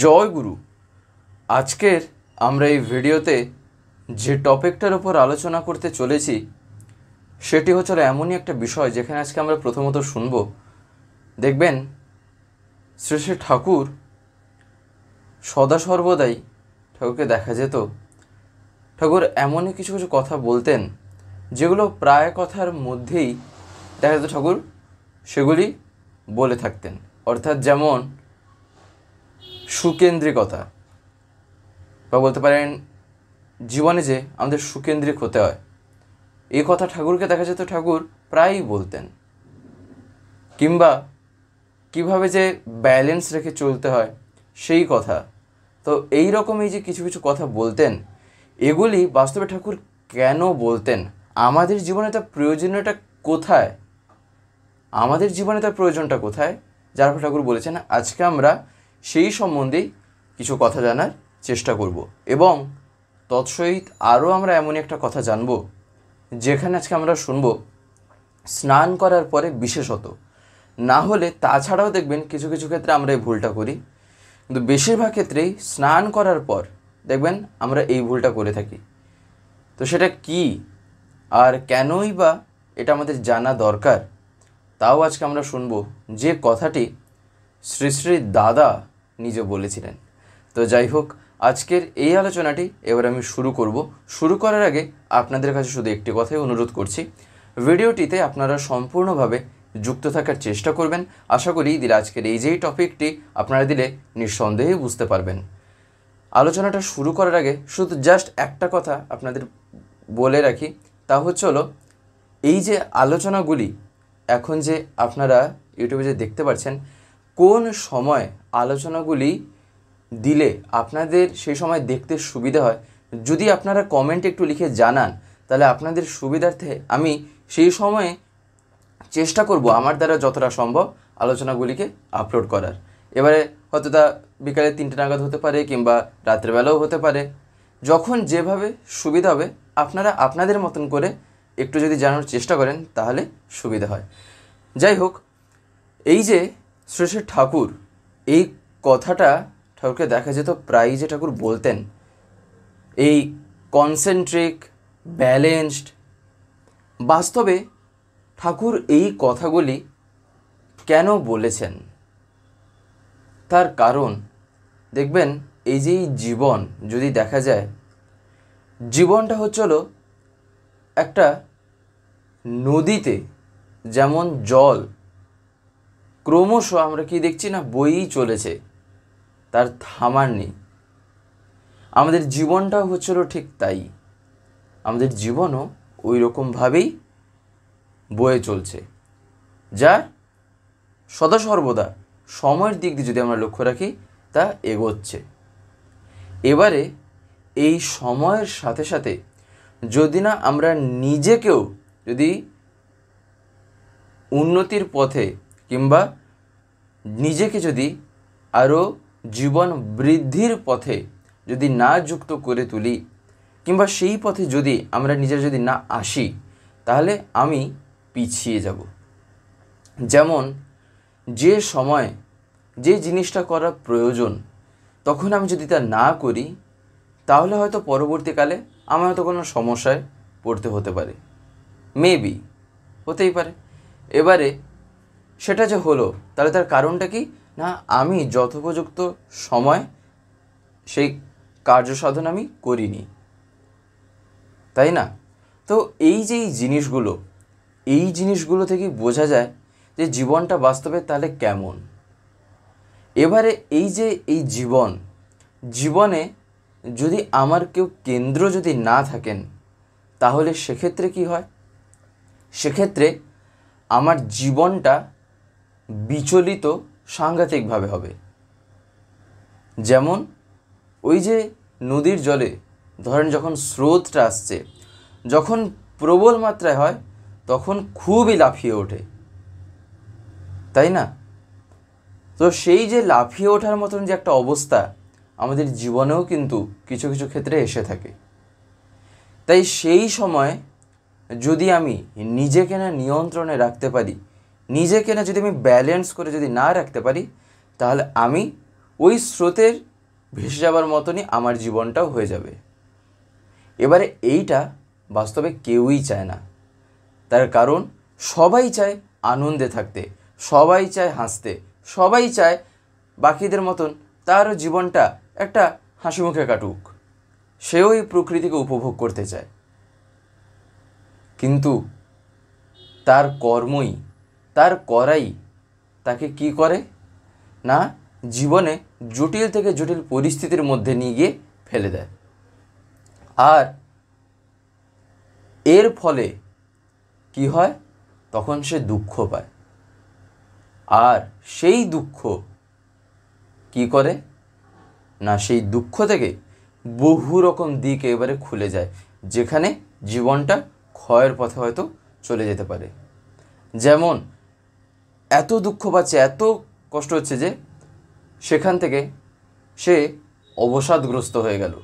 জয় গুরু। আজকের আমরা এই ভিডিওতে যে টপিকটার উপর আলোচনা করতে চলেছি সেটি হচ্ছে এমনই একটা বিষয় যেখানে আজকে আমরা প্রথমত শুনব। দেখবেন শ্রী শ্রী ঠাকুর সদা সর্বদাই ঠাকুরকে দেখা যেত, ঠাকুর এমনই কিছু কিছু কথা বলতেন যেগুলো প্রায় কথার মধ্যেই দেখা যেত ঠাকুর সেগুলি বলে থাকতেন। অর্থাৎ যেমন সুকেন্দ্রিকতা, বা বলতে পারেন জীবনে যে আমাদের সুকেন্দ্রিক হতে হয়, এই কথা ঠাকুরকে দেখা যেত ঠাকুর প্রায়ই বলতেন। কিংবা কিভাবে যে ব্যালেন্স রেখে চলতে হয় সেই কথা। তো এই রকমই যে কিছু কিছু কথা বলতেন, এগুলি বাস্তবে ঠাকুর কেন বলতেন, আমাদের জীবনে তার প্রয়োজনীয়তা কোথায়, আমাদের জীবনে তার প্রয়োজনটা কোথায়, যার ফলে ঠাকুর বলেছেন আজকে আমরা সেই সম্বন্ধেই কিছু কথা জানার চেষ্টা করব। এবং তৎসহিত আরও আমরা এমনই একটা কথা জানব যেখানে আজকে আমরা শুনব স্নান করার পরে বিশেষত, না হলে তাছাড়াও দেখবেন কিছু কিছু ক্ষেত্রে আমরা এই ভুলটা করি, কিন্তু বেশিরভাগ ক্ষেত্রেই স্নান করার পর দেখবেন আমরা এই ভুলটা করে থাকি। তো সেটা কি আর কেনই বা এটা আমাদের জানা দরকার, তাও আজকে আমরা শুনব, যে কথাটি শ্রী শ্রী দাদা নিজে বলেছিলেন। তো যাই হোক, আজকের এই আলোচনাটি এবার আমি শুরু করব। শুরু করার আগে আপনাদের কাছে শুধু একটি কথাই অনুরোধ করছি, ভিডিওটিতে আপনারা সম্পূর্ণভাবে যুক্ত থাকার চেষ্টা করবেন। আশা করি দিলে আজকের এই যেই টপিকটি আপনারা দিলে নিঃসন্দেহে বুঝতে পারবেন। আলোচনাটা শুরু করার আগে শুধু জাস্ট একটা কথা আপনাদের বলে রাখি, তা হলো এই যে আলোচনাগুলি এখন যে আপনারা ইউটিউবে যে দেখতে পাচ্ছেন, কোন সময় আলোচনাগুলি দিলে আপনাদের সেই সময় দেখতে সুবিধা হয়, যদি আপনারা কমেন্টে একটু লিখে জানান তাহলে আপনাদের সুবিধার্থে আমি সেই সময়ে চেষ্টা করব আমার দ্বারা যতটা সম্ভব আলোচনাগুলিকে আপলোড করার। এবারে হয়তো তা বিকালে 3টে নাগাদ হতে পারে কিংবা রাত্রেবেলাও হতে পারে, যখন যেভাবে সুবিধা হবে আপনারা আপনাদের মতন করে একটু যদি জানানোর চেষ্টা করেন তাহলে সুবিধা হয়। যাই হোক, এই যে শ্রী শ্রী ঠাকুর, এই কথাটা ঠাকুরকে দেখা যেত প্রায়ই যে ঠাকুর বলতেন, এই কনসেন্ট্রিক ব্যালেন্সড। বাস্তবে ঠাকুর এই কথাগুলি কেন বলেছেন তার কারণ দেখবেন, এই যে জীবন যদি দেখা যায়, জীবনটা হলো একটা নদীতে যেমন জল ক্রমশ আমরা কি দেখছি না বয়েই চলেছে, তার থামার নেই। আমাদের জীবনটাও হচ্ছিল ঠিক তাই, আমাদের জীবনও ওই রকমভাবেই বয়ে চলছে, যা সদা সর্বদা সময়ের দিক দিয়ে যদি আমরা লক্ষ্য রাখি তা এগোচ্ছে। এবারে এই সময়ের সাথে সাথে যদি না আমরা নিজেকেও যদি উন্নতির পথে কিংবা নিজেকে যদি আরও জীবন বৃদ্ধির পথে যদি না যুক্ত করে তুলি, কিংবা সেই পথে যদি আমরা নিজেরা যদি না আসি, তাহলে আমি পিছিয়ে যাব। যেমন যে সময় যে জিনিসটা করা প্রয়োজন তখন আমি যদি তা না করি, তাহলে হয়তো পরবর্তীকালে আমার হয়তো কোনো সমস্যায় পড়তে হতে পারে, মেবি হতেই পারে। এবারে সেটা যে হলো, তাহলে তার কারণটা কি না, আমি যথোপযুক্ত সময় সেই কার্য সাধন আমি করিনি, তাই না? তো এই যে এই জিনিসগুলো থেকে বোঝা যায় যে জীবনটা বাস্তবে তাহলে কেমন। এবারে এই যে এই জীবনে যদি আমার কেউ কেন্দ্র যদি না থাকেন, তাহলে সেক্ষেত্রে কি হয়, সেক্ষেত্রে আমার জীবনটা বিচলিত সাংঘাতিকভাবে হবে। যেমন ওই যে নদীর জলে ধরেন যখন স্রোতটা আসছে, যখন প্রবল মাত্রায় হয় তখন খুবই লাফিয়ে ওঠে, তাই না? তো সেই যে লাফিয়ে ওঠার মতন যে একটা অবস্থা আমাদের জীবনেও কিন্তু কিছু কিছু ক্ষেত্রে এসে থাকে। তাই সেই সময় যদি আমি নিজেকে না নিয়ন্ত্রণে রাখতে পারি, নিজেকে না যদি আমি ব্যালেন্স করে যদি না রাখতে পারি, তাহলে আমি ওই স্রোতের ভেসে যাবার মতনই আমার জীবনটাও হয়ে যাবে। এবারে এইটা বাস্তবে কেউই চায় না, তার কারণ সবাই চায় আনন্দে থাকতে, সবাই চায় হাসতে, সবাই চায় বাকিদের মতন তারও জীবনটা একটা হাসি মুখে কাটুক, সেও এই প্রকৃতিকে উপভোগ করতে চায়। কিন্তু তার কর্মই, তার করাই তাকে কি করে না জীবনে জটিল থেকে জটিল পরিস্থিতির মধ্যে নিয়ে গিয়ে ফেলে দেয়। আর এর ফলে কি হয়, তখন সে দুঃখ পায়। আর সেই দুঃখ কি করে না, সেই দুঃখ থেকে বহু রকম দিক এবারে খুলে যায়, যেখানে জীবনটা ক্ষয়ের পথে হয়তো চলে যেতে পারে। যেমন এত দুঃখ পাচ্ছে, এত কষ্ট হচ্ছে যে সেখান থেকে সে অবসাদগ্রস্ত হয়ে গেল,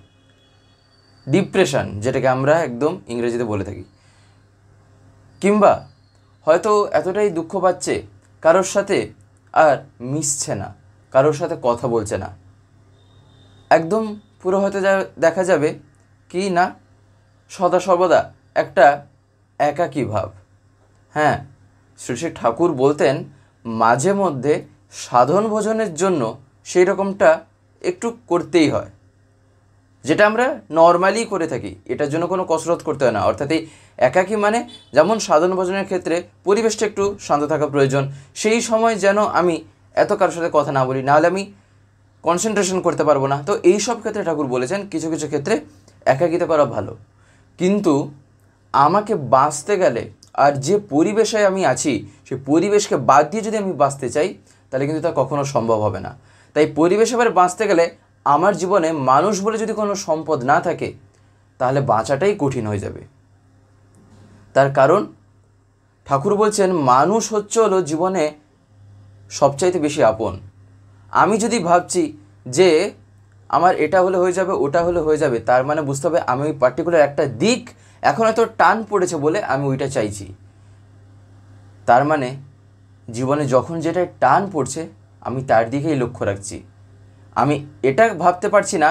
ডিপ্রেশন যেটাকে আমরা একদম ইংরেজিতে বলে থাকি। কিংবা হয়তো এতটাই দুঃখ পাচ্ছে, কারোর সাথে আর মিশছে না, কারোর সাথে কথা বলছে না, একদম পুরো হয়তো দেখা যাবে কি না সদা সর্বদা একটা একাকী ভাব। হ্যাঁ, শ্রী শ্রী ঠাকুর বলতেন মাঝে মধ্যে সাধন ভোজনের জন্য সেই রকমটা একটু করতেই হয়, যেটা আমরা নর্মালি করে থাকি, এটার জন্য কোনো কসরত করতে হয় না। অর্থাৎ এই একাকী মানে যেমন সাধন ভোজনের ক্ষেত্রে পরিবেশটা একটু শান্ত থাকা প্রয়োজন, সেই সময় যেন আমি এত কারোর সাথে কথা না বলি, নাহলে আমি কনসেন্ট্রেশন করতে পারবো না। তো এই সব ক্ষেত্রে ঠাকুর বলেছেন কিছু কিছু ক্ষেত্রে একাকিতা করা ভালো। কিন্তু আমাকে বাঁচতে গেলে আর যে পরিবেশে আমি আছি সেই পরিবেশকে বাদ দিয়ে যদি আমি বাঁচতে চাই, তাহলে কিন্তু তা কখনো সম্ভব হবে না। তাই পরিবেশ এবার বাঁচতে গেলে আমার জীবনে মানুষ বলে যদি কোনো সম্পদ না থাকে, তাহলে বাঁচাটাই কঠিন হয়ে যাবে। তার কারণ ঠাকুর বলছেন মানুষ হলো জীবনে সবচাইতে বেশি আপন। আমি যদি ভাবছি যে আমার এটা হলে হয়ে যাবে, ওটা হলে হয়ে যাবে, তার মানে বুঝতে হবে আমি ওই পার্টিকুলার একটা দিক এখন হয়তো টান পড়েছে বলে আমি ওইটা চাইছি। তার মানে জীবনে যখন যেটা টান পড়ছে আমি তার দিকেই লক্ষ্য রাখছি। আমি এটা ভাবতে পারছি না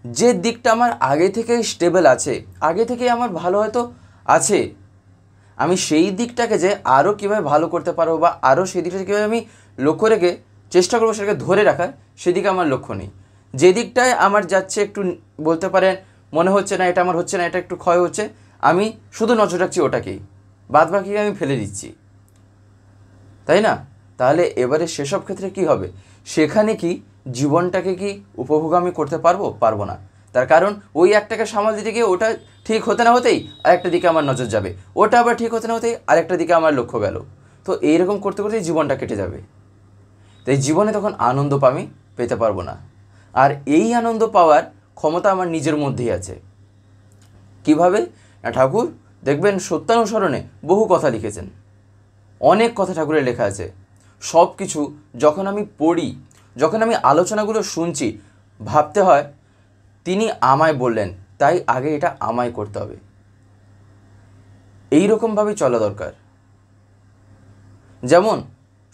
যে দিকটা আমার আগে থেকেই স্টেবল আছে, আগে থেকেই আমার ভালো হয়তো আছে, আমি সেই দিকটাকে যে আরও কীভাবে ভালো করতে পারবো বা আরও সেই দিকটা কীভাবে আমি লক্ষ্য রেখে চেষ্টা করবো সেটাকে ধরে রাখার, সেদিকে আমার লক্ষ্য নেই। যে দিকটায় আমার যাচ্ছে একটু বলতে পারেন মনে হচ্ছে না এটা আমার হচ্ছে না, এটা একটু ক্ষয় হচ্ছে, আমি শুধু নজর রাখছি ওটাকেই, বাদ বাকিকে আমি ফেলে দিচ্ছি, তাই না? তাহলে এবারে সেসব ক্ষেত্রে কি হবে, সেখানে কি জীবনটাকে কি উপভোগ আমি করতে পারবো না। তার কারণ ওই একটাকে সামাল দিতে গিয়ে ওটা ঠিক হতে না হতেই আরেকটা দিকে আমার নজর যাবে, ওটা আবার ঠিক হতে না হতেই আরেকটা দিকে আমার লক্ষ্য গেল। তো এইরকম করতে করতেই জীবনটা কেটে যাবে। তাই জীবনে তখন আনন্দ আমি পেতে পারবো না। আর এই আনন্দ পাওয়ার ক্ষমতা আমার নিজের মধ্যেই আছে। কিভাবে না, ঠাকুর দেখবেন সত্যানুসরণে বহু কথা লিখেছেন, অনেক কথা ঠাকুরের লেখা আছে। সব কিছু যখন আমি পড়ি, যখন আমি আলোচনাগুলো শুনছি, ভাবতে হয় তিনি আমায় বললেন, তাই আগে এটা আমায় করতে হবে। এই রকমভাবেই চলা দরকার। যেমন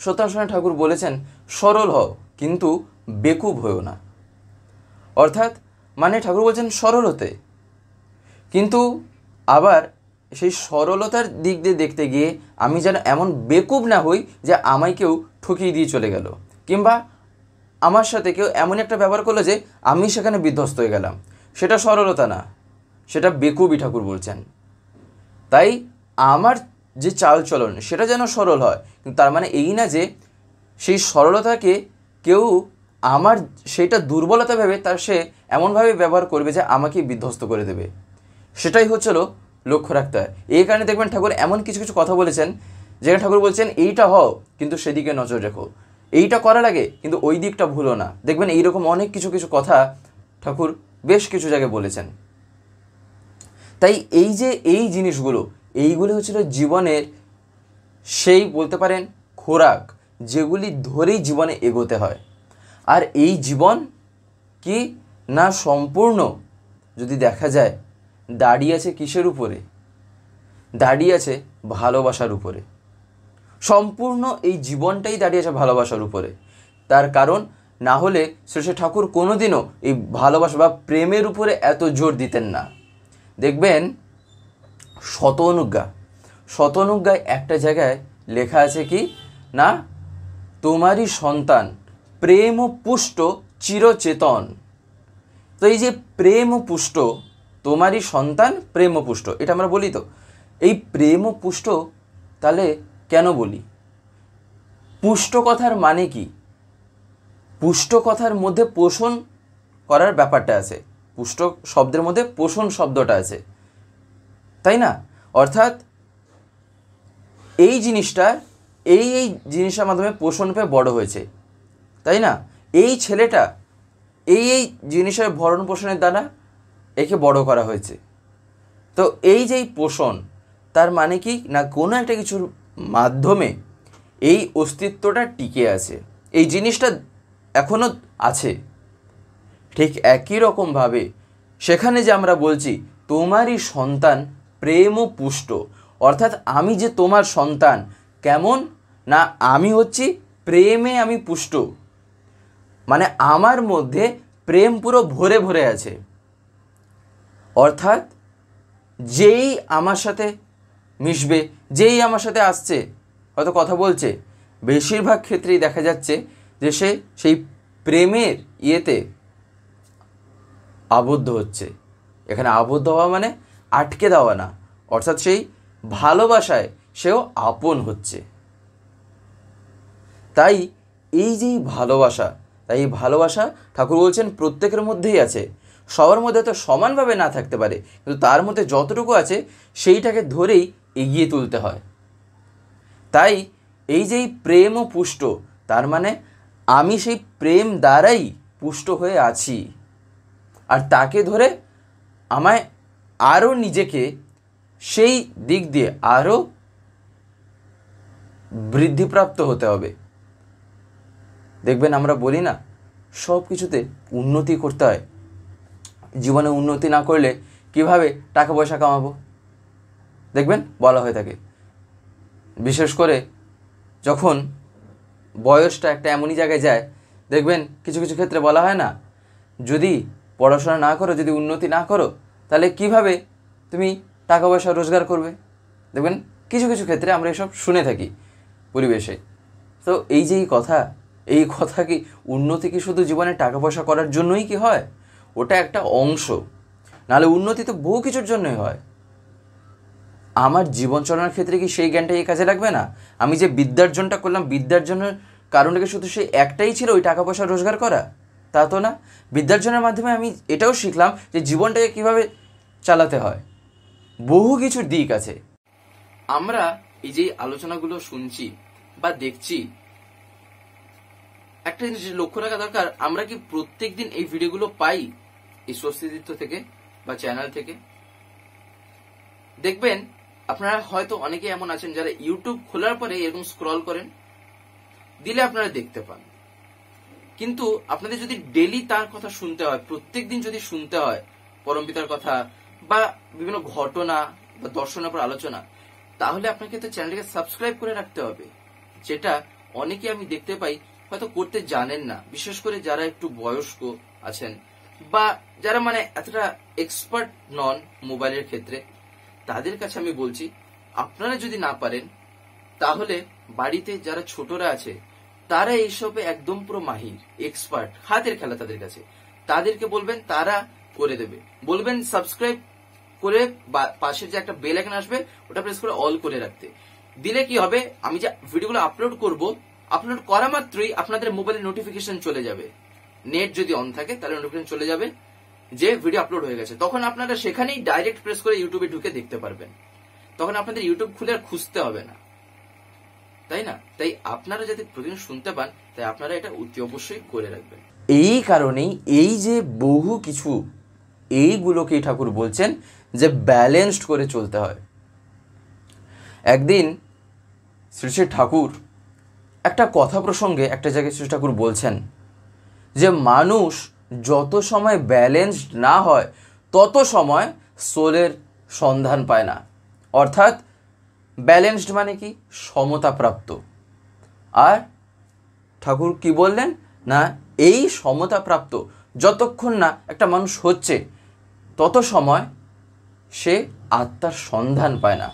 সত্যানুসরণে ঠাকুর বলেছেন সরল হও কিন্তু বেকুব হয়েও না। অর্থাৎ মানে ঠাকুর বলছেন সরল হতে, কিন্তু আবার সেই সরলতার দিক দিয়ে দেখতে গিয়ে আমি যেন এমন বেকুব না হই যে আমায় কেউ ঠকিয়ে দিয়ে চলে গেল, কিংবা আমার সাথে কেউ এমন একটা ব্যবহার করলো যে আমি সেখানে বিধ্বস্ত হয়ে গেলাম। সেটা সরলতা না, সেটা বেকুবই ঠাকুর বলছেন। তাই আমার যে চালচলন সেটা যেন সরল হয়, কিন্তু তার মানে এই না যে সেই সরলতাকে কেউ আমার সেইটা দুর্বলতা ভেবে তার সে এমনভাবে ব্যবহার করবে যে আমাকে বিধ্বস্ত করে দেবে। সেটাই হচ্ছিল লক্ষ্য রাখতে হয়। এই কারণে দেখবেন ঠাকুর এমন কিছু কিছু কথা বলেছেন যেখানে ঠাকুর বলছেন এইটা হও কিন্তু সেদিকে নজর রেখো, এইটা করার আগে কিন্তু ওই দিকটা ভুলো না। দেখবেন এইরকম অনেক কিছু কিছু কথা ঠাকুর বেশ কিছু জায়গায় বলেছেন। তাই এই যে এই জিনিসগুলো, এইগুলি হচ্ছিল জীবনের সেই বলতে পারেন খোরাক, যেগুলি ধরেই জীবনে এগোতে হয়। আর এই জীবন কি না সম্পূর্ণ যদি দেখা যায় দাঁড়িয়ে আছে কিসের উপরে, দাঁড়িয়ে আছে ভালোবাসার উপরে। সম্পূর্ণ এই জীবনটাই দাঁড়িয়ে আছে ভালোবাসার উপরে। তার কারণ না হলে শ্রী শ্রী ঠাকুর কোনোদিনও এই ভালোবাসা বা প্রেমের উপরে এত জোর দিতেন না। দেখবেন শত অনুজ্ঞায় একটা জায়গায় লেখা আছে কি না, তোমারই সন্তান প্রেম ও পুষ্ট চিরচেতন। তো এই যে প্রেম ও পুষ্ট, তোমারই সন্তান প্রেম ও পুষ্ট, এটা আমরা বলি। তো এই প্রেম ও পুষ্ট তাহলে কেন বলি? পুষ্ট কথার মানে কি? পুষ্ট কথার মধ্যে পোষণ করার ব্যাপারটা আছে, পুষ্ট শব্দের মধ্যে পোষণ শব্দটা আছে, তাই না? অর্থাৎ এই জিনিসটা এই জিনিসটার মাধ্যমে পোষণ পেয়ে বড় হয়েছে, তাই না? এই ছেলেটা এই জিনিসের ভরণ পোষণের দ্বারা একে বড় করা হয়েছে। তো এই যে পোষণ, তার মানে কি না, কোনো একটা কিছুর মাধ্যমে এই অস্তিত্বটা টিকে আছে, এই জিনিসটা এখনও আছে। ঠিক একই রকমভাবে সেখানে যে আমরা বলছি তোমারই সন্তান প্রেম ও পুষ্ট, অর্থাৎ আমি যে তোমার সন্তান, কেমন না, আমি হচ্ছি প্রেমে আমি পুষ্ট, মানে আমার মধ্যে প্রেম পুরো ভরে ভরে আছে। অর্থাৎ যেই আমার সাথে মিশবে, যেই আমার সাথে আসছে, হয়তো কথা বলছে, বেশিরভাগ ক্ষেত্রেই দেখা যাচ্ছে যে সে সেই প্রেমের ইয়েতে আবদ্ধ হচ্ছে। এখানে আবদ্ধ হওয়া মানে আটকে দেওয়া না, অর্থাৎ সেই ভালোবাসায় সেও আপন হচ্ছে। তাই এই যে ভালোবাসা, তাই এই ভালোবাসা ঠাকুর বলছেন প্রত্যেকের মধ্যেই আছে। সবার মধ্যে তো সমানভাবে না থাকতে পারে, কিন্তু তার মধ্যে যতটুকু আছে সেইটাকে ধরেই এগিয়ে তুলতে হয়। তাই এই যে প্রেম ও পুষ্ট, তার মানে আমি সেই প্রেম দ্বারাই পুষ্ট হয়ে আছি, আর তাকে ধরে আমায় আরও নিজেকে সেই দিক দিয়ে আরও বৃদ্ধিপ্রাপ্ত হতে হবে। দেখবেন আমরা বলি না, সব কিছুতে উন্নতি করতে হয়। জীবনে উন্নতি না করলে কিভাবে টাকা পয়সা কামাবো, দেখবেন বলা হয়ে থাকে। বিশেষ করে যখন বয়সটা একটা এমনই জায়গায় যায়, দেখবেন কিছু কিছু ক্ষেত্রে বলা হয় না, যদি পড়াশোনা না করো, যদি উন্নতি না করো, তাহলে কিভাবে তুমি টাকা পয়সা রোজগার করবে। দেখবেন কিছু কিছু ক্ষেত্রে আমরা এসব শুনে থাকি পরিবেশে। তো এই যে এই কথা কি, উন্নতি কি শুধু জীবনে টাকা পয়সা করার জন্যই কি হয়? ওটা একটা অংশ, নাহলে উন্নতি তো বহু কিছুর জন্যই হয়। আমার জীবন চালানোর ক্ষেত্রে কি সেই জ্ঞানটা এই কাজে লাগবে না? আমি যে বিদ্যার্জনটা করলাম, বিদ্যার্জনের কারণটা কি শুধু সেই একটাই ছিল, ওই টাকা পয়সা রোজগার করা? তা তো না। বিদ্যার্জনের মাধ্যমে আমি এটাও শিখলাম যে জীবনটাকে কীভাবে চালাতে হয়, বহু কিছুর দিক আছে। আমরা এই যে আলোচনাগুলো শুনছি বা দেখছি, একটা জিনিস লক্ষ্য রাখা দরকার, আমরা কি প্রত্যেক দিন এই ভিডিওগুলো পাই এই স্বস্তিতীর্থ থেকে বা চ্যানেল থেকে? দেখবেন আপনারা হয়তো অনেকে এমন আছেন যারা ইউটিউব খোলার পরে এরকম স্ক্রল করেন, দিলে আপনারা দেখতে পান। কিন্তু আপনাদের যদি ডেলি তার কথা শুনতে হয়, প্রত্যেক দিন যদি শুনতে হয় পরমপিতার কথা বা বিভিন্ন ঘটনা বা দর্শনের উপর আলোচনা, তাহলে আপনাকে তো চ্যানেলটাকে সাবস্ক্রাইব করে রাখতে হবে, যেটা অনেকে আমি দেখতে পাই হয়তো করতে জানেন না। বিশেষ করে যারা একটু বয়স্ক আছেন বা যারা মানে এতটা এক্সপার্ট নন মোবাইলের ক্ষেত্রে, তাদের কাছে আমি বলছি, আপনারা যদি না পারেন তাহলে বাড়িতে যারা ছোটরা আছে তারা এইসবে একদম পুরো মাহির, এক্সপার্ট, হাতের খেলা তাদের কাছে, তাদেরকে বলবেন, তারা করে দেবে। বলবেন সাবস্ক্রাইব করে পাশের যে একটা বেল আইকন আসবে ওটা প্রেস করে অল করে রাখতে। দিলে কি হবে, আমি যে ভিডিওগুলো আপলোড করব, আপলোড করা মাত্রই আপনাদের মোবাইলে নোটিফিকেশন চলে যাবে। নেট যদি অন থাকে তাহলে নোটিফিকেশন চলে যাবে যে ভিডিও আপলোড হয়ে গেছে। তখন আপনারা সেখানেই ডাইরেক্ট প্রেস করে ইউটিউবে ঢুকে দেখতে পারবেন। তখন আপনাদের ইউটিউব খুলে আর খুঁজতে হবে না, তাই না? তাই আপনারা যাতে প্রতিদিন শুনতে পান, তাই আপনারা এটা অতি অবশ্যই করে রাখবেন। এই কারণেই এই যে বহু কিছু, এইগুলোকেই ঠাকুর বলছেন যে ব্যালেন্সড করে চলতে হয়। একদিন শ্রী শ্রী ঠাকুর একটা কথা প্রসঙ্গে একটা জায়গায় শ্রী ঠাকুর বলছেন যে মানুষ যত সময় ব্যালেন্সড না হয় তত সময় সোলের সন্ধান পায় না। অর্থাৎ ব্যালেন্সড মানে কি, সমতাপ্রাপ্ত। আর ঠাকুর কি বললেন না, এই সমতাপ্রাপ্ত যতক্ষণ না একটা মানুষ হচ্ছে, তত সময় সে আত্মার সন্ধান পায় না।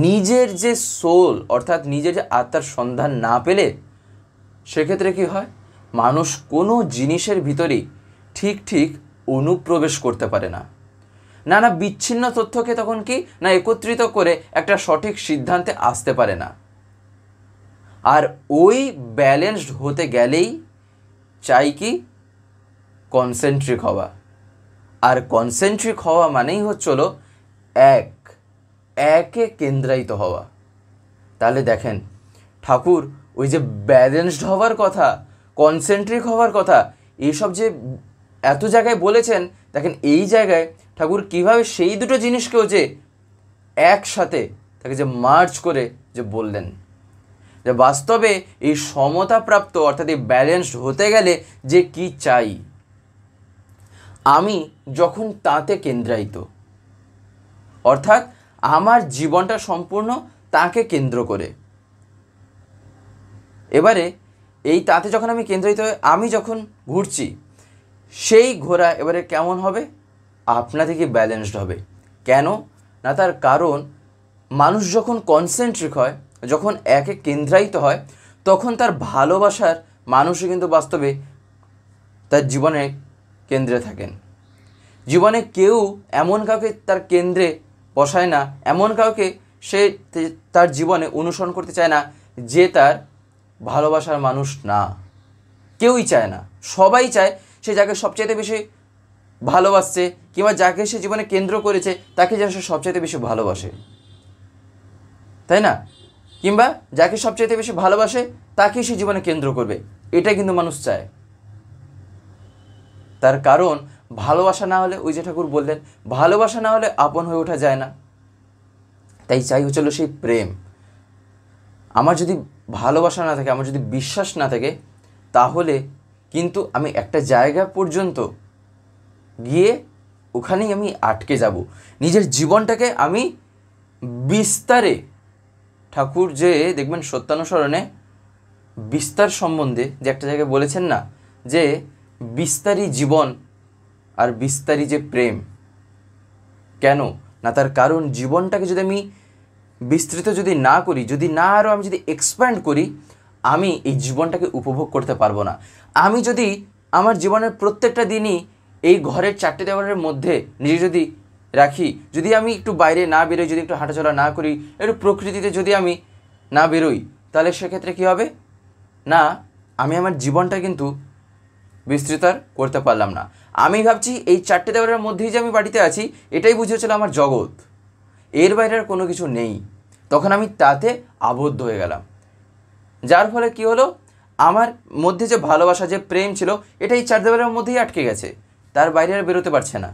নিজের যে সোল অর্থাৎ নিজের যে আত্মার সন্ধান না পেলে সেক্ষেত্রে কি হয়, মানুষ কোনো জিনিসের ভিতরেই ঠিক অনুপ্রবেশ করতে পারে না। নানা বিচ্ছিন্ন তথ্যকে তখন কি না একত্রিত করে একটা সঠিক সিদ্ধান্তে আসতে পারে না। আর ওই ব্যালেন্সড হতে গেলেই চাই কি কনসেন্ট্রিক হওয়া। আর কনসেন্ট্রিক হওয়া মানেই হচ্ছিল একে কেন্দ্রায়িত হওয়া। তাহলে দেখেন ঠাকুর ওই যে ব্যালেন্সড হওয়ার কথা, কনসেন্ট্রিক হওয়ার কথা, এইসব যে এত জায়গায় বলেছেন, দেখেন এই জায়গায় ঠাকুর কিভাবে সেই দুটো জিনিসকেও যে একসাথে তাকে যে মার্জ করে যে বললেন যে বাস্তবে এই সমতাপ্রাপ্ত অর্থাৎ এই ব্যালেন্সড হতে গেলে যে কি চাই, আমি যখন তাতে কেন্দ্রায়িত, অর্থাৎ আমার জীবনটা সম্পূর্ণ তাকে কেন্দ্র করে। এবারে এই তাতে যখন আমি কেন্দ্রায়িত হয়ে আমি যখন ঘুরছি, সেই ঘোরা এবারে কেমন হবে, আপনা থেকে ব্যালেন্সড হবে। কেন না, তার কারণ মানুষ যখন কনসেন্ট্রিক হয়, যখন একে কেন্দ্রায়িত হয়, তখন তার ভালোবাসার মানুষও কিন্তু বাস্তবে তার জীবনে কেন্দ্রে থাকেন। জীবনে কেউ এমন কাউকে তার কেন্দ্রে বসায় না, এমন কাউকে সে তার জীবনে অনুসরণ করতে চায় না যে তার ভালোবাসার মানুষ না। কেউই চায় না, সবাই চায় সে যাকে সবচাইতে বেশি ভালোবাসছে কিংবা যাকে সে জীবনে কেন্দ্র করেছে তাকে যেন সে সবচাইতে বেশি ভালোবাসে, তাই না? কিংবা যাকে সবচাইতে বেশি ভালোবাসে তাকেই সে জীবনে কেন্দ্র করবে, এটাই কিন্তু মানুষ চায়। তার কারণ ভালোবাসা না হলে, ওই যে ঠাকুর বললেন, ভালোবাসা না হলে আপন হয়ে ওঠা যায় না। তাই চাই হচ্ছিল সেই প্রেম। আমার যদি ভালোবাসা না থাকে, আমার যদি বিশ্বাস না থাকে, তাহলে কিন্তু আমি একটা জায়গা পর্যন্ত গিয়ে ওখানেই আমি আটকে যাব। নিজের জীবনটাকে আমি বিস্তারে, ঠাকুর যে দেখবেন সত্যানুসরণে বিস্তার সম্বন্ধে যে একটা জায়গায় বলেছেন না, যে বিস্তারী জীবন আর বিস্তারী যে প্রেম। কেন না, তার কারণ জীবনটাকে যদি আমি বিস্তৃত যদি না করি, যদি না আরও আমি যদি এক্সপ্যান্ড করি, আমি এই জীবনটাকে উপভোগ করতে পারবো না। আমি যদি আমার জীবনের প্রত্যেকটা দিনই এই ঘরের চারটে দেওয়ালের মধ্যে নিজে যদি রাখি, যদি আমি একটু বাইরে না বেরোই, যদি একটু হাঁটাচলা না করি, একটু প্রকৃতিতে যদি আমি না বেরোই, তাহলে সেক্ষেত্রে কী হবে না, আমি আমার জীবনটা কিন্তু বিস্তৃত করতে পারলাম না। আমি ভাবছি এই চারটে দেওয়ালের মধ্যেই যে আমি বাড়িতে আছি, এটাই বুঝেছিল আমার জগৎ, এর বাইরে আর কোনো কিছু নেই। তখন আমি তাতে আবদ্ধ হয়ে গেলাম, যার ফলে কি হলো, আমার মধ্যে যে ভালোবাসা, যে প্রেম ছিল, এটাই চার দেওয়ালের মধ্যেই আটকে গেছে, তার বাইরে আর বেরোতে পারছে না।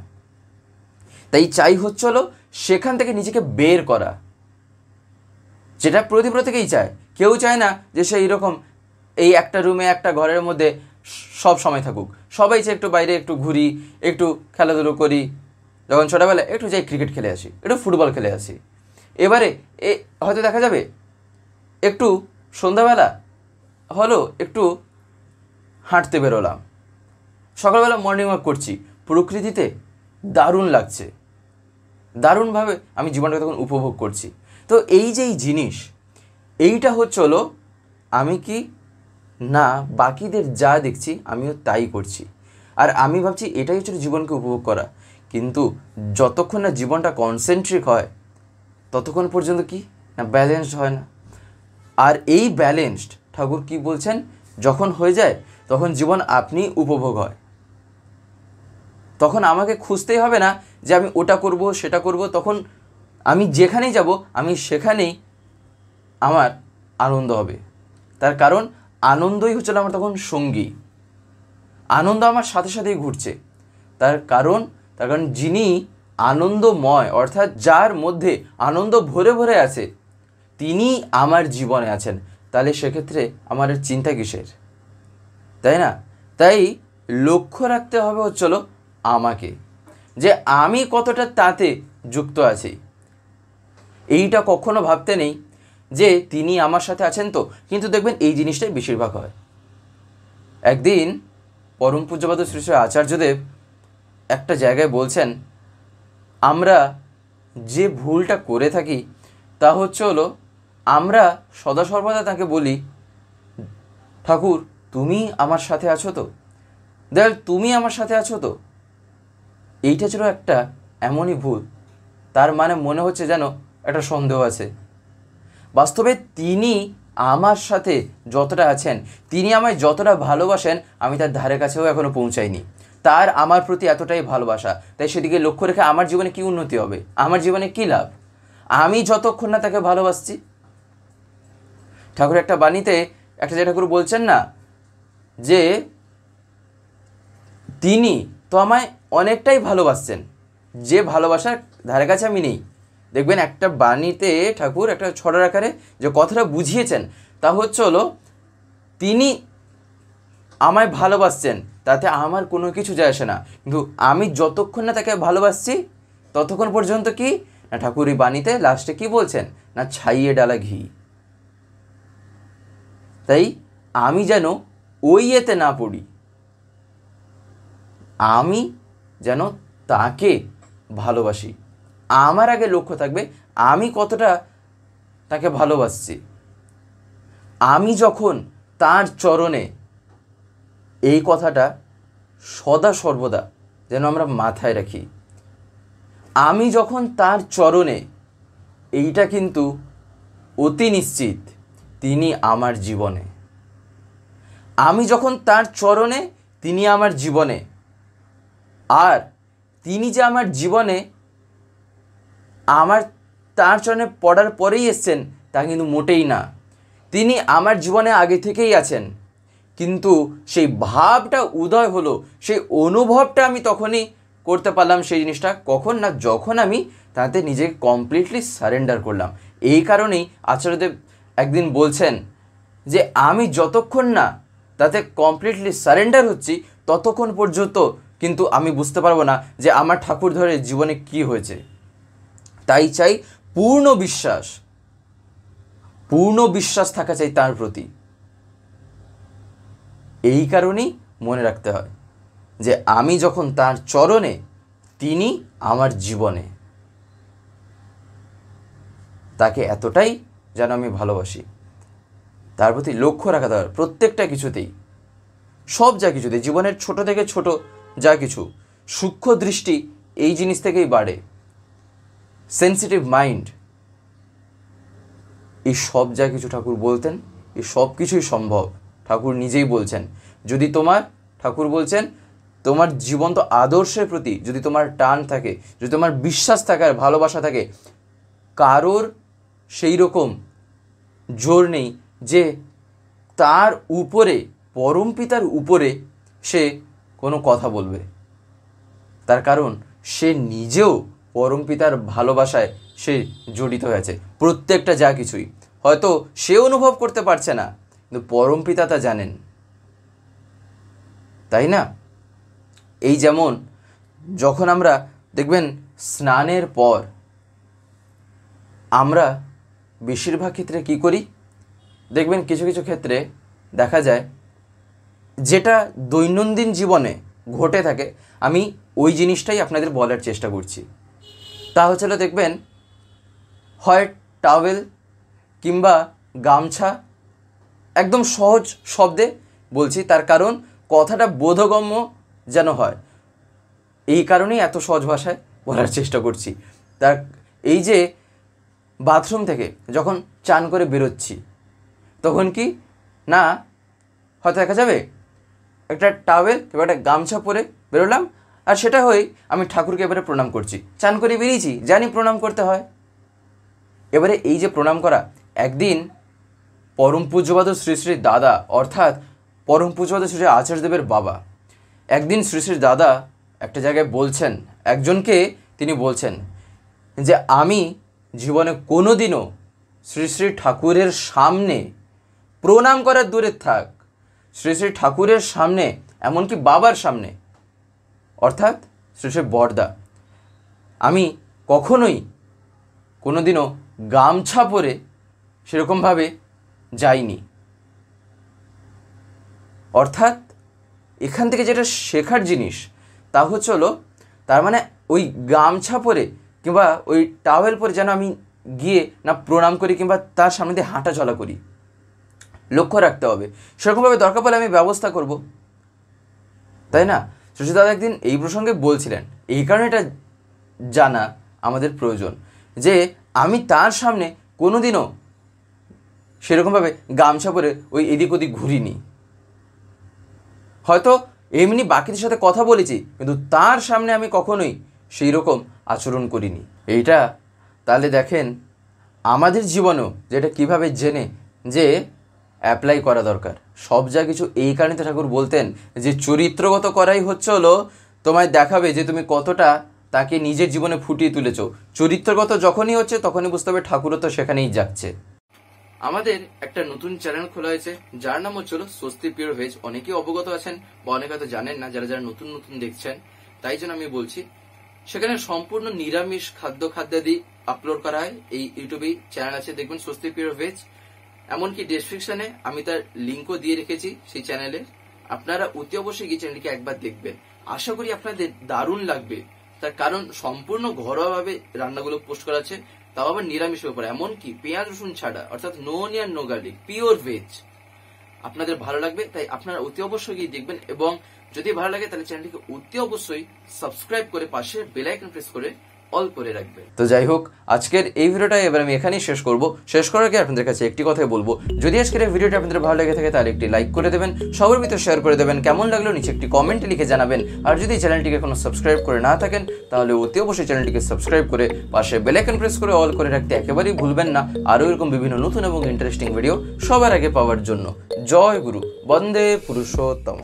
তাই চাই হচ্ছিল সেখান থেকে নিজেকে বের করা, যেটা প্রত্যেকেই চায়। কেউ চায় না যে সে এইরকম এই একটা রুমে একটা ঘরের মধ্যে সব সময় থাকুক। সবাই চায় একটু বাইরে একটু ঘুরি, একটু খেলাধুলো করি, যখন ছোটোবেলায় একটু যাই ক্রিকেট খেলে আসি, একটু ফুটবল খেলে আসি। এবারে হয়তো দেখা যাবে একটু সন্ধ্যাবেলা হলো একটু হাঁটতে বেরোলাম, সকালবেলা মর্নিং ওয়াক করছি, প্রকৃতিতে দারুণ লাগছে, দারুণভাবে আমি জীবনটাকে তখন উপভোগ করছি। তো এই যে এই জিনিস, এইটা হচ্ছিল আমি কি না বাকিদের যা দেখছি আমিও তাই করছি, আর আমি ভাবছি এটাই হচ্ছে জীবনকে উপভোগ করা। কিন্তু যতক্ষণ না জীবনটা কনসেন্ট্রিক হয়, ততক্ষণ পর্যন্ত কি না ব্যালেন্সড হয় না। আর এই ব্যালেন্সড ঠাকুর কি বলছেন, যখন হয়ে যায় তখন জীবন আপনি উপভোগ হয়। তখন আমাকে খুঁজতেই হবে না যে আমি ওটা করব সেটা করব, তখন আমি যেখানেই যাব আমি সেখানেই আমার আনন্দ হবে। তার কারণ আনন্দই হচ্ছিল আমার তখন সঙ্গী, আনন্দ আমার সাথে সাথেই ঘুরছে। তার কারণ যিনি আনন্দময়, অর্থাৎ যার মধ্যে আনন্দ ভরে ভরে আছে, তিনি আমার জীবনে আছেন। তাহলে সেক্ষেত্রে আমার চিন্তা কিসের, তাই না? তাই লক্ষ্য রাখতে হবে হচ্ছিল আমাকে, যে আমি কতটা তাতে যুক্ত আছি। এইটা কখনো ভাবতে নেই যে তিনি আমার সাথে আছেন তো, কিন্তু দেখবেন এই জিনিসটাই বেশিরভাগ হয়। একদিন পরম পূজ্যপাদ শ্রী শ্রী আচার্যদেব একটা জায়গায় বলছেন, আমরা যে ভুলটা করে থাকি তা হলো আমরা সদা সর্বদা তাকে বলি, ঠাকুর তুমি আমার সাথে আছো তো, দয়াল তুমি আমার সাথে আছো তো। এইটা ছিল একটা এমনই ভুল, তার মানে মনে হচ্ছে যেন একটা সন্দেহ আছে। বাস্তবে তিনি আমার সাথে যতটা আছেন, তিনি আমায় যতটা ভালোবাসেন, আমি তার ধারে কাছেও এখনও পৌঁছাইনি। তার আমার প্রতি এতটাই ভালোবাসা, তাই সেদিকে লক্ষ্য রেখে আমার জীবনে কী উন্নতি হবে, আমার জীবনে কী লাভ, আমি যতক্ষণ না তাকে ভালোবাসছি। ঠাকুর একটা বাণীতে একটা যে ঠাকুর বলছেন না যে তিনি তো আমায় অনেকটাই ভালোবাসছেন, যে ভালোবাসার ধারে কাছে আমি নেই। দেখবেন একটা বাণীতে ঠাকুর একটা ছড়ার আকারে যে কথাটা বুঝিয়েছেন তা হলো তিনি আমায় ভালোবাসছেন, তাতে আমার কোনো কিছু যায় আসে না, কিন্তু আমি যতক্ষণ না তাকে ভালোবাসছি ততক্ষণ পর্যন্ত কি না, ঠাকুর এই বাণীতে লাস্টে কি বলছেন না, ছাইয়ে ডালা ঘি। তাই আমি যেন ওই এতে না পড়ি, আমি যেন তাকে ভালোবাসি। আমার আগে লক্ষ্য থাকবে আমি কতটা তাকে ভালোবাসছি। আমি যখন তার চরণে, এই কথাটা সদা সর্বদা যেন আমরা মাথায় রাখি, আমি যখন তার চরণে, এইটা কিন্তু অতি নিশ্চিত তিনি আমার জীবনে। আমি যখন তার চরণে, তিনি আমার জীবনে। আর তিনি যে আমার জীবনে আমার তার চরণে পড়ার পরেই এসছেন তা কিন্তু মোটেই না, তিনি আমার জীবনে আগে থেকেই আছেন, কিন্তু সেই ভাবটা উদয় হলো, সেই অনুভবটা আমি তখনই করতে পারলাম। সেই জিনিসটা কখন না, যখন আমি তাতে নিজেকে কমপ্লিটলি সারেন্ডার করলাম। এই কারণেই আচার্যদেব একদিন বলছেন যে আমি যতক্ষণ না তাতে কমপ্লিটলি সারেন্ডার হচ্ছি ততক্ষণ পর্যন্ত কিন্তু আমি বুঝতে পারবো না যে আমার ঠাকুর ধরে জীবনে কি হয়েছে। তাই চাই পূর্ণ বিশ্বাস থাকা চাই তার প্রতি। এই কারণেই মনে রাখতে হয় যে আমি যখন তার চরণে, তিনি আমার জীবনে, তাকে এতটাই যেন আমি ভালোবাসি। তার প্রতি লক্ষ্য রাখা দরকার প্রত্যেকটা কিছুতেই, সব যা কিছুতেই, জীবনের ছোট থেকে ছোট যা কিছু, সূক্ষ্ম দৃষ্টি এই জিনিস থেকেই বাড়ে, সেন্সিটিভ মাইন্ড, এই সব যা কিছু ঠাকুর বলতেন, এই সব কিছুই সম্ভব। ঠাকুর নিজেই বলছেন, যদি ঠাকুর বলছেন তোমার জীবন্ত আদর্শের প্রতি যদি তোমার টান থাকে, যদি তোমার বিশ্বাস থাকে আর ভালোবাসা থাকে, কারোর সেই রকম জোর নেই যে তার উপরে, পরম পিতার উপরে সে কোনো কথা বলবে। তার কারণ সে নিজেও পরম পিতার ভালোবাসায় সে জড়িত হয়েছে। প্রত্যেকটা যা কিছুই হয়তো সে অনুভব করতে পারছে না, কিন্তু পরম পিতা তা জানেন, তাই না? এই যেমন যখন আমরা দেখবেন স্নানের পর আমরা বেশিরভাগ ক্ষেত্রে কি করি, দেখবেন কিছু কিছু ক্ষেত্রে দেখা যায় যেটা দৈনন্দিন জীবনে ঘটে থাকে, আমি ওই জিনিসটাই আপনাদের বলার চেষ্টা করছি। তা হচ্ছিল দেখবেন হয় টাওয়েল কিংবা গামছা, একদম সহজ শব্দে বলছি, তার কারণ কথাটা বোধগম্য যেন হয়, এই কারণেই এত সহজ ভাষায় বলার চেষ্টা করছি। তার এই যে বাথরুম থেকে যখন চান করে বেরোচ্ছি, তখন কি না হয়তো দেখা যাবে একটা টাওয়েল কিংবা একটা গামছা পরে বেরোলাম, আর সেটা হয়ে আমি ঠাকুরকে এবারে প্রণাম করছি, চান করে বেরিয়েছি, জানি প্রণাম করতে হয়। এবারে এই যে প্রণাম করা, একদিন পরম পূজ্যপাদ শ্রী শ্রী দাদা, অর্থাৎ পরম পূজ্যপাদ শ্রী শ্রী আচার্যদেবের বাবা, একদিন শ্রী শ্রী দাদা একটা জায়গায় বলছেন, একজনকে তিনি বলছেন যে আমি জীবনে কোনো দিনও শ্রী শ্রী ঠাকুরের সামনে প্রণাম করার দূরের থাক, শ্রী শ্রী ঠাকুরের সামনে, এমনকি বাবার সামনে, অর্থাৎ শ্রী শ্রী বরদা, আমি কখনোই কোনো দিনও গামছা পরে সেরকমভাবে যাইনি। অর্থাৎ এখান থেকে যেটা শেখার জিনিস তা হলো তার মানে ওই গামছা পরে কিংবা ওই টাওয়েল পরে যেন আমি গিয়ে না প্রণাম করি কিংবা তার সামনে দিয়ে হাঁটা চলা করি, লক্ষ্য রাখতে হবে। সেরকমভাবে দরকার পড়লে আমি ব্যবস্থা করব, তাই না? শশী দাদা একদিন এই প্রসঙ্গে বলছিলেন, এই কারণে এটা জানা আমাদের প্রয়োজন যে আমি তার সামনে কোনোদিনও সেরকমভাবে গামছা পরে ওই এদিক ওদিক ঘুরিনি। হয়তো এমনি বাকিদের সাথে কথা বলেছি, কিন্তু তার সামনে আমি কখনোই সেই রকম আচরণ করিনি। এইটা তাহলে দেখেন আমাদের জীবনেও যেটা কিভাবে জেনে যে অ্যাপ্লাই করা দরকার। সব যা কিছু এই কারণে ঠাকুর বলতেন যে চরিত্রগত করাই হলো তোমায় দেখাবে যে তুমি কতটা তাকে নিজের জীবনে ফুটিয়ে তুলেছ। চরিত্রগত যখনই হচ্ছে তখনই বুঝতে হবে ঠাকুরও তো সেখানেই যাচ্ছে। আমাদের একটা নতুন চ্যানেল খোলা হয়েছে যার নাম হচ্ছিল স্বস্তি পিওর ভেজ। অনেকেই অবগত আছেন বা অনেকে হয়তো জানেন না, যারা যারা নতুন নতুন দেখছেন তাই জন্য আমি বলছি। সেখানে সম্পূর্ণ নিরামিষ খাদ্যাদি আপলোড করা হয়। এই ইউটিউবে চ্যানেল আছে, দেখবেন স্বস্তি পিওর ভেজ। এমনকি ডেসক্রিপশনে আমি তার লিঙ্কও দিয়ে রেখেছি সেই চ্যানেলে। আপনারা অতি অবশ্যই এই চ্যানেলটিকে একবার দেখবেন, আশা করি আপনাদের দারুণ লাগবে। তার কারণ সম্পূর্ণ ঘরোয়াভাবে রান্নাগুলো পোস্ট করা আছে, তাও আবার নিরামিষের উপর, এমনকি পেঁয়াজ রসুন ছাড়া, অর্থাৎ no onion no garlic, pure veg. আপনাদের ভালো লাগবে, তাই আপনারা অতি অবশ্যই গিয়ে দেখবেন। এবং যদি ভালো লাগে তাহলে চ্যানেলটিকে অতি অবশ্যই সাবস্ক্রাইব করে পাশে বেল আইকন প্রেস করে অল করে রাখবে। তো যাই হোক, আজকের এই ভিডিওটা এবার আমি এখানেই শেষ করব। শেষ করার আগে আপনাদের কাছে একটি কথাই বলবো, যদি আজকের এই ভিডিওটা আপনাদের ভালো লেগে থাকে তাহলে একটি লাইক করে দেবেন, সবার ভিতরে শেয়ার করে দেবেন, কেমন লাগলো নিচে একটি কমেন্টে লিখে জানাবেন। আর যদি চ্যানেলটিকে এখনো সাবস্ক্রাইব করে না থাকেন তাহলে অতি অবশ্যই চ্যানেলটিকে সাবস্ক্রাইব করে পাশে বেল আইকন প্রেস করে অল করে রাখতে একেবারেই ভুলবেন না, আরও এরকম বিভিন্ন নতুন এবং ইন্টারেস্টিং ভিডিও সবার আগে পাওয়ার জন্য। জয় গুরু, বন্দে পুরুষোত্তম।